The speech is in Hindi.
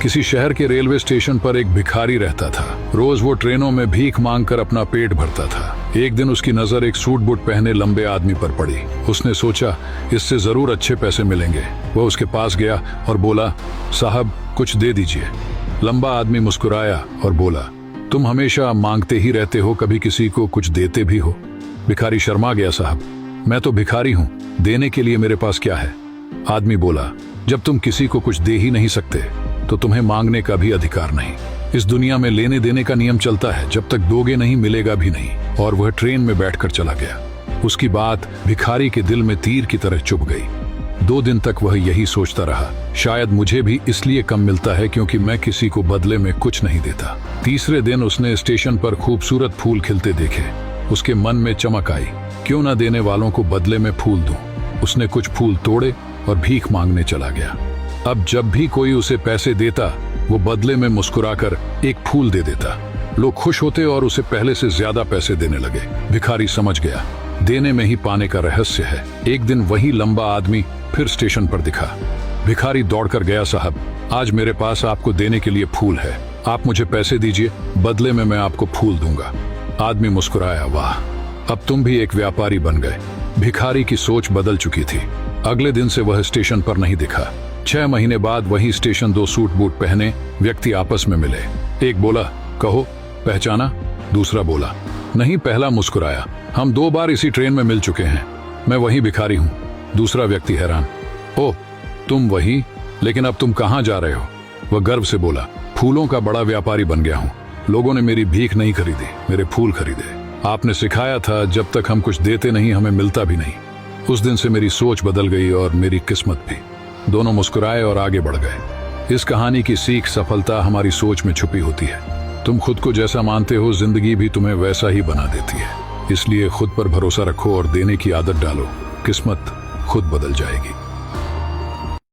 किसी शहर के रेलवे स्टेशन पर एक भिखारी रहता था। रोज वो ट्रेनों में भीख मांगकर अपना पेट भरता था। एक दिन उसकी नजर एक सूट बूट पहने लंबे आदमी पर पड़ी। उसने सोचा इससे जरूर अच्छे पैसे मिलेंगे। वह उसके पास गया और बोला, साहब कुछ दे दीजिए। लंबा आदमी मुस्कुराया और बोला, तुम हमेशा मांगते ही रहते हो, कभी किसी को कुछ देते भी हो? भिखारी शर्मा गया, साहब मैं तो भिखारी हूँ, देने के लिए मेरे पास क्या है? आदमी बोला, जब तुम किसी को कुछ दे ही नहीं सकते तो तुम्हें मांगने का भी अधिकार नहीं। इस दुनिया में लेने देने का नियम चलता है, जब तक दोगे नहीं मिलेगा भी नहीं। और वह ट्रेन में बैठकर चला गया। उसकी बात भिखारी के दिल में तीर की तरह चुभ गई। 2 दिन तक वह यही सोचता रहा, शायद मुझे भी इसलिए कम मिलता है क्योंकि मैं किसी को बदले में कुछ नहीं देता। तीसरे दिन उसने स्टेशन पर खूबसूरत फूल खिलते देखे। उसके मन में चमक आई, क्यों ना देने वालों को बदले में फूल दूं। उसने कुछ फूल तोड़े और भीख मांगने चला गया। अब जब भी कोई उसे पैसे देता वो बदले में मुस्कुराकर एक फूल दे देता। लोग खुश होते और उसे पहले से ज्यादा पैसे देने लगे। भिखारी समझ गया, देने में ही पाने का रहस्य है। एक दिन वही लंबा आदमी फिर स्टेशन पर दिखा। भिखारी दौड़कर गया, साहब आज मेरे पास आपको देने के लिए फूल है, आप मुझे पैसे दीजिए, बदले में मैं आपको फूल दूंगा। आदमी मुस्कुराया, वाह अब तुम भी एक व्यापारी बन गए। भिखारी की सोच बदल चुकी थी। अगले दिन से वह स्टेशन पर नहीं दिखा। 6 महीने बाद वही स्टेशन 2 सूट बूट पहने व्यक्ति आपस में मिले। एक बोला, कहो पहचाना? दूसरा बोला, नहीं। पहला मुस्कुराया, हम 2 बार इसी ट्रेन में मिल चुके हैं, मैं वही भिखारी हूँ। दूसरा व्यक्ति हैरान, ओह तुम वही, लेकिन अब तुम कहाँ जा रहे हो? वह गर्व से बोला, फूलों का बड़ा व्यापारी बन गया हूँ। लोगों ने मेरी भीख नहीं खरीदी, मेरे फूल खरीदे। आपने सिखाया था जब तक हम कुछ देते नहीं हमें मिलता भी नहीं। उस दिन से मेरी सोच बदल गई और मेरी किस्मत भी। दोनों मुस्कुराए और आगे बढ़ गए। इस कहानी की सीख सफलता हमारी सोच में छुपी होती है। तुम खुद को जैसा मानते हो जिंदगी भी तुम्हें वैसा ही बना देती है। इसलिए खुद पर भरोसा रखो और देने की आदत डालो, किस्मत खुद बदल जाएगी।